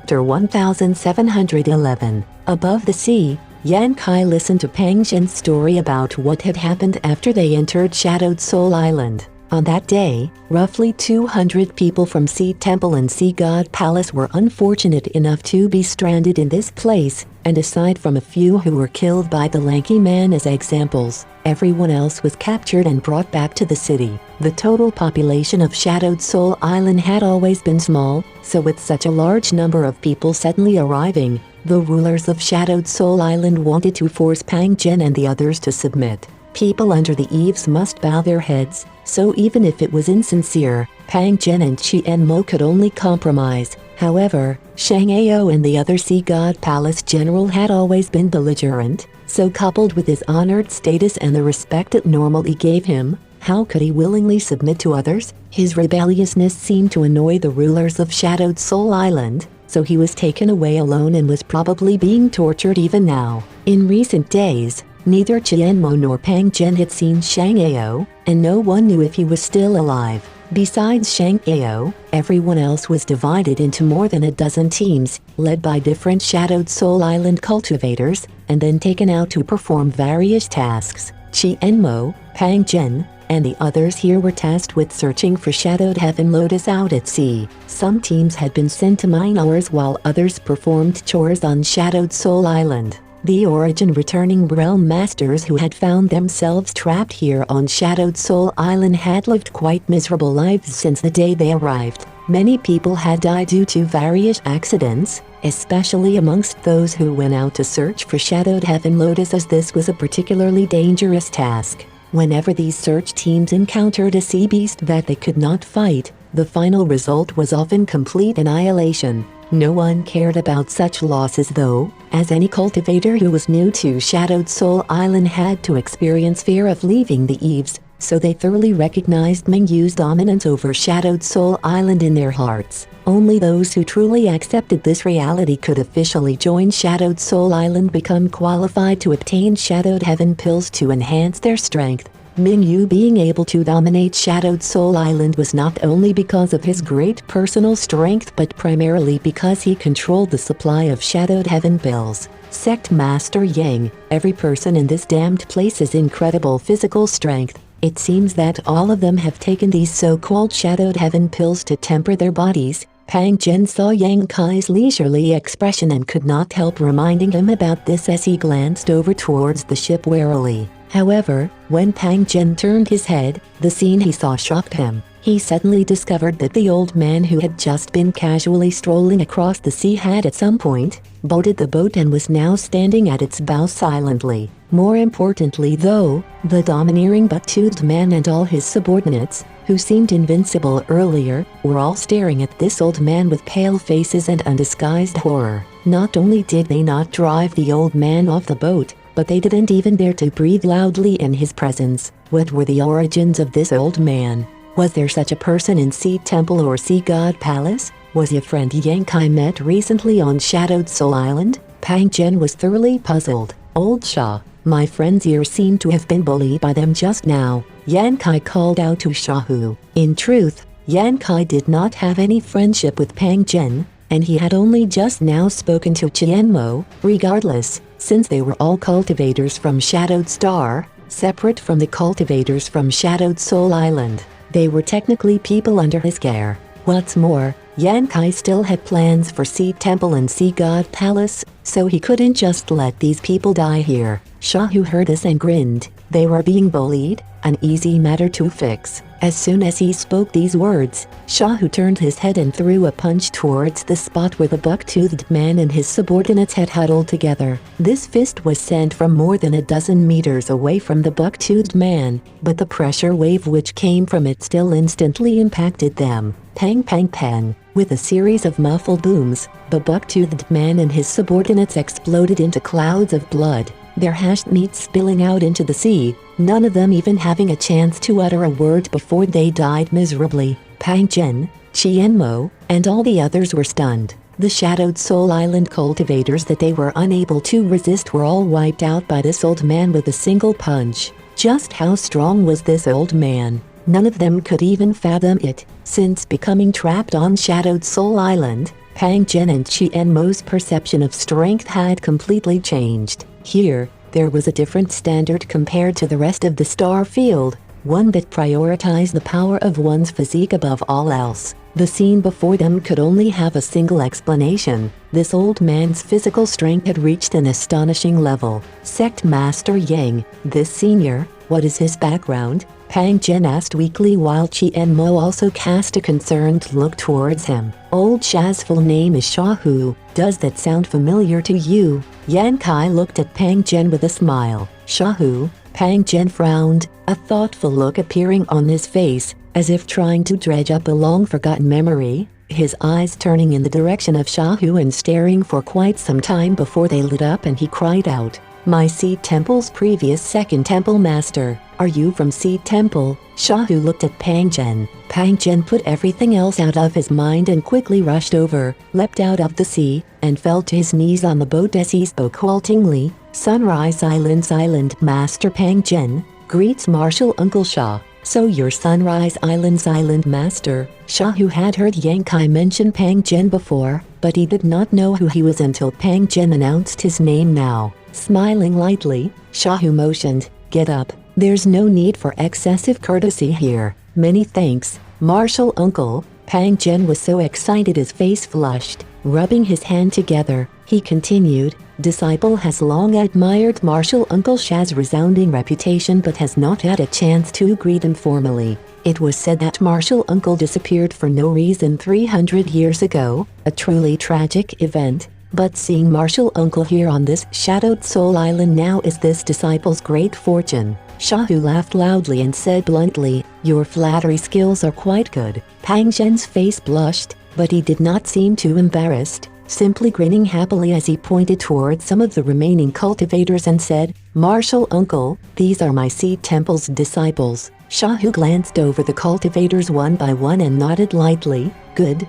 Chapter 1711. Above the sea, Yan Kai listened to Pang Zhen's story about what had happened after they entered Shadowed Soul Island. On that day, roughly 200 people from Sea Temple and Sea God Palace were unfortunate enough to be stranded in this place, and aside from a few who were killed by the lanky man as examples, everyone else was captured and brought back to the city. The total population of Shadowed Soul Island had always been small, so with such a large number of people suddenly arriving, the rulers of Shadowed Soul Island wanted to force Pang Zhen and the others to submit. People under the eaves must bow their heads, so even if it was insincere, Pang Zhen and Qian Mo could only compromise. However, Shang Ao and the other Sea God Palace general had always been belligerent, so coupled with his honored status and the respect it normally gave him, how could he willingly submit to others? His rebelliousness seemed to annoy the rulers of Shadowed Soul Island, so he was taken away alone and was probably being tortured even now. In recent days, neither Qian Mo nor Pang Zhen had seen Shang Ao, and no one knew if he was still alive. Besides Shang Ao, everyone else was divided into more than a dozen teams, led by different Shadowed Soul Island cultivators, and then taken out to perform various tasks. Qian Mo, Pang Zhen, and the others here were tasked with searching for Shadowed Heaven Lotus out at sea. Some teams had been sent to mine ores while others performed chores on Shadowed Soul Island. The origin returning realm masters who had found themselves trapped here on Shadowed Soul Island had lived quite miserable lives since the day they arrived. Many people had died due to various accidents, especially amongst those who went out to search for Shadowed Heaven Lotus, as this was a particularly dangerous task. Whenever these search teams encountered a sea beast that they could not fight, the final result was often complete annihilation. No one cared about such losses though, as any cultivator who was new to Shadowed Soul Island had to experience fear of leaving the eaves, so they thoroughly recognized Mengyu's dominance over Shadowed Soul Island in their hearts. Only those who truly accepted this reality could officially join Shadowed Soul Island, become qualified to obtain Shadowed Heaven pills to enhance their strength. Mingyu being able to dominate Shadowed Soul Island was not only because of his great personal strength but primarily because he controlled the supply of Shadowed Heaven pills. Sect Master Yang, every person in this damned place has incredible physical strength. It seems that all of them have taken these so-called Shadowed Heaven pills to temper their bodies. Pang Zhen saw Yang Kai's leisurely expression and could not help reminding him about this as he glanced over towards the ship warily. However, when Pang Zhen turned his head, the scene he saw shocked him. He suddenly discovered that the old man who had just been casually strolling across the sea had at some point boarded the boat and was now standing at its bow silently. More importantly though, the domineering buck-toothed man and all his subordinates, who seemed invincible earlier, were all staring at this old man with pale faces and undisguised horror. Not only did they not drive the old man off the boat, but they didn't even dare to breathe loudly in his presence. What were the origins of this old man? Was there such a person in Sea Temple or Sea God Palace? Was he a friend Yang Kai met recently on Shadowed Soul Island? Pang Zhen was thoroughly puzzled. Old Sha, my friend's ears seem to have been bullied by them just now, Yan Kai called out to Shahu. In truth, Yan Kai did not have any friendship with Pang Zhen, and he had only just now spoken to Qian Mo. Regardless, since they were all cultivators from Shadowed Star, separate from the cultivators from Shadowed Soul Island, they were technically people under his care. What's more, Yan Kai still had plans for Sea Temple and Sea God Palace, so he couldn't just let these people die here. Shahu heard this and grinned. They were being bullied, an easy matter to fix. As soon as he spoke these words, Shahu turned his head and threw a punch towards the spot where the buck-toothed man and his subordinates had huddled together. This fist was sent from more than a dozen meters away from the buck-toothed man, but the pressure wave which came from it still instantly impacted them. Pang pang pang. With a series of muffled booms, the buck-toothed man and his subordinates exploded into clouds of blood, their hashed meat spilling out into the sea, none of them even having a chance to utter a word before they died miserably. Pang Zhen, Qian Mo, and all the others were stunned. The Shadowed Soul Island cultivators that they were unable to resist were all wiped out by this old man with a single punch. Just how strong was this old man? None of them could even fathom it. Since becoming trapped on Shadowed Soul Island, Pang Zhen and Qian Mo's perception of strength had completely changed. Here, there was a different standard compared to the rest of the star field, one that prioritized the power of one's physique above all else. The scene before them could only have a single explanation. This old man's physical strength had reached an astonishing level. Sect Master Yang, this senior, what is his background? Pang Zhen asked weakly while Qian Mo also cast a concerned look towards him. Old Sha's full name is Shahu. Does that sound familiar to you? Yan Kai looked at Pang Zhen with a smile. Shahu? Pang Zhen frowned, a thoughtful look appearing on his face, as if trying to dredge up a long-forgotten memory, his eyes turning in the direction of Shahu and staring for quite some time before they lit up and he cried out, "My Seed Temple's previous second temple master, are you from Seed Temple?" Shahu looked at Pang Zhen. Pang Zhen put everything else out of his mind and quickly rushed over, leapt out of the sea, and fell to his knees on the boat as he spoke haltingly, "Sunrise Island Master Pang Zhen, greets Martial Uncle Sha. So you're Sunrise Island Master." Shahu had heard Yang Kai mention Pang Zhen before, but he did not know who he was until Pang Zhen announced his name now. Smiling lightly, Shahu motioned, "Get up, there's no need for excessive courtesy here. Many thanks, Martial Uncle." Pang Zhen was so excited his face flushed. Rubbing his hand together, he continued, "Disciple has long admired Martial Uncle Sha's resounding reputation but has not had a chance to greet him formally. It was said that Martial Uncle disappeared for no reason 300 years ago, a truly tragic event. But seeing Martial Uncle here on this shadowed Soul Island now is this disciple's great fortune." Shahu laughed loudly and said bluntly, "Your flattery skills are quite good." Pang Zhen's face blushed, but he did not seem too embarrassed, simply grinning happily as he pointed towards some of the remaining cultivators and said, "Martial Uncle, these are my Seed Temple's disciples." Shahu glanced over the cultivators one by one and nodded lightly. Good.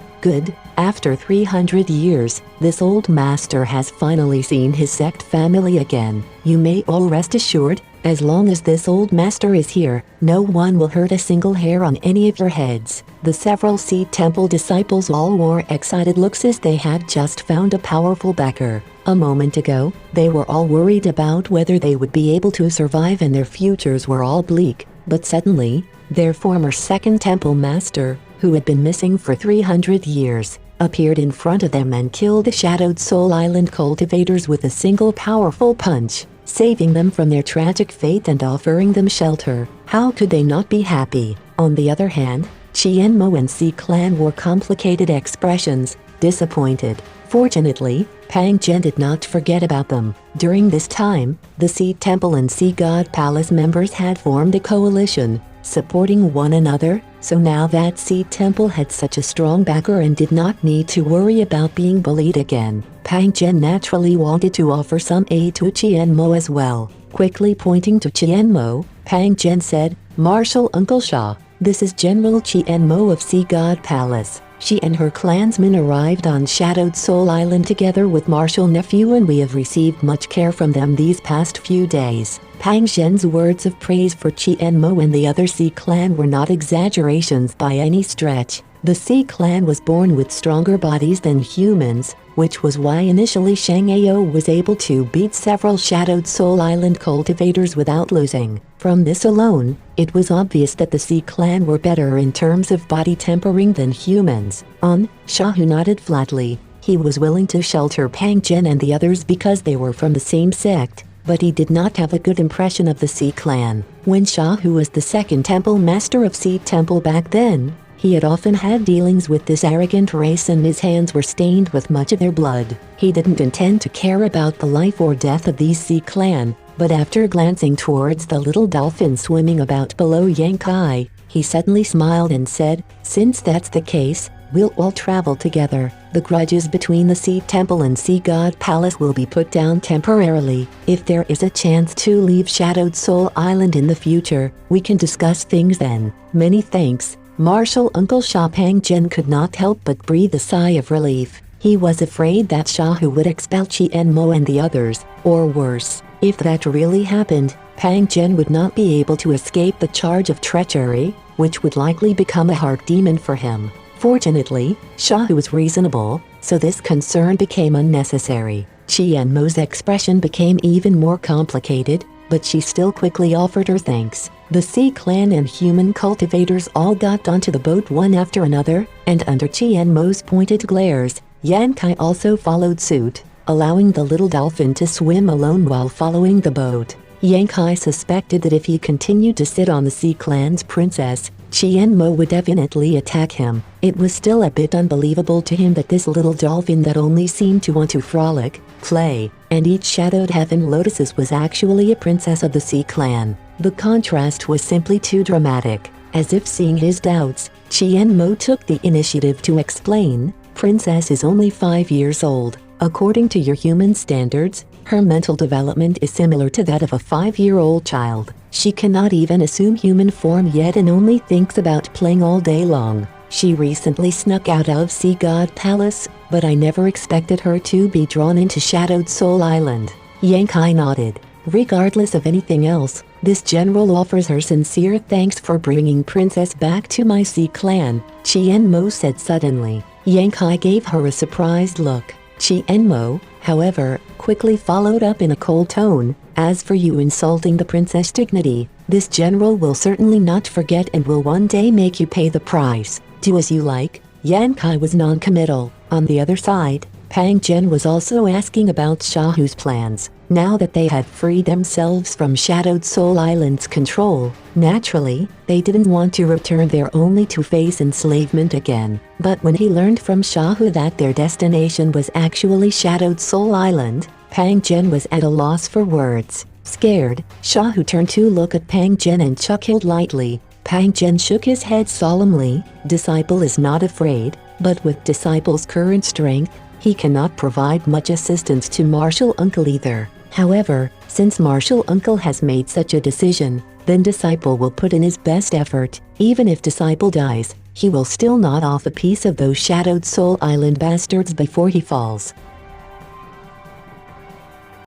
After 300 years, this old master has finally seen his sect family again. You may all rest assured, as long as this old master is here, no one will hurt a single hair on any of your heads." The several Seed Temple disciples all wore excited looks as they had just found a powerful backer. A moment ago, they were all worried about whether they would be able to survive and their futures were all bleak. But suddenly, their former second temple master, who had been missing for 300 years, appeared in front of them and killed the shadowed Soul Island cultivators with a single powerful punch, saving them from their tragic fate and offering them shelter. How could they not be happy? On the other hand, Qian Mo and Sea Clan wore complicated expressions, disappointed. Fortunately, Pang Zhen did not forget about them. During this time, the Seed Temple and Sea God Palace members had formed a coalition, supporting one another, so now that Seed Temple had such a strong backer and did not need to worry about being bullied again. Pang Zhen naturally wanted to offer some aid to Qian Mo as well. Quickly pointing to Qian Mo, Pang Zhen said, "Martial Uncle Sha, this is General Qian Mo of Sea God Palace. She and her clansmen arrived on Shadowed Soul Island together with Martial Nephew and we have received much care from them these past few days." Pang Zhen's words of praise for Qian Mo and the other Sea Clan were not exaggerations by any stretch. The Sea Clan was born with stronger bodies than humans, which was why initially Shang Ao was able to beat several Shadowed Soul Island cultivators without losing. From this alone, it was obvious that the Sea Clan were better in terms of body tempering than humans. Shahu nodded flatly. He was willing to shelter Pang Zhen and the others because they were from the same sect, but he did not have a good impression of the Sea Clan. When Shahu was the second temple master of Seed Temple back then, he had often had dealings with this arrogant race and his hands were stained with much of their blood. He didn't intend to care about the life or death of these Sea Clan, but after glancing towards the little dolphin swimming about below Yang Kai, he suddenly smiled and said, "Since that's the case, we'll all travel together. The grudges between the Seed Temple and Sea God Palace will be put down temporarily. If there is a chance to leave Shadowed Soul Island in the future, we can discuss things then. Many thanks, Martial Uncle Sha." Pang Zhen could not help but breathe a sigh of relief. He was afraid that Shahu would expel Qian Mo and the others, or worse. If that really happened, Pang Zhen would not be able to escape the charge of treachery, which would likely become a heart demon for him. Fortunately, Shahu was reasonable, so this concern became unnecessary. Qianmo's expression became even more complicated, but she still quickly offered her thanks. The Sea Clan and human cultivators all got onto the boat one after another, and under Qianmo's pointed glares, Yan Kai also followed suit, allowing the little dolphin to swim alone while following the boat. Yan Kai suspected that if he continued to sit on the Sea Clan's princess, Qianmo would definitely attack him. It was still a bit unbelievable to him that this little dolphin that only seemed to want to frolic, play, and eat shadowed heaven lotuses was actually a princess of the Sea Clan. The contrast was simply too dramatic. As if seeing his doubts, Qianmo took the initiative to explain, "Princess is only 5 years old. According to your human standards, her mental development is similar to that of a 5-year-old child. She cannot even assume human form yet and only thinks about playing all day long. She recently snuck out of Sea God Palace, but I never expected her to be drawn into Shadowed Soul Island." Yan Kai nodded. Regardless of anything else, this general offers her sincere thanks for bringing Princess back to my Sea Clan, Qianmo said suddenly. Yan Kai gave her a surprised look. Qianmo, however, quickly followed up in a cold tone, "As for you insulting the princess' dignity, this general will certainly not forget and will one day make you pay the price. Do as you like." Yan Kai was non-committal. On the other side, Pang Zhen was also asking about Shahu's plans. Now that they had freed themselves from Shadowed Soul Island's control, naturally, they didn't want to return there only to face enslavement again. But when he learned from Shahu that their destination was actually Shadowed Soul Island, Pang Zhen was at a loss for words. Scared, Shahu turned to look at Pang Zhen and chuckled lightly. Pang Zhen shook his head solemnly. Disciple is not afraid, but with Disciple's current strength, he cannot provide much assistance to Martial Uncle either. However, since Martial Uncle has made such a decision, then Disciple will put in his best effort. Even if Disciple dies, he will still nod off a piece of those Shadowed Soul Island bastards before he falls.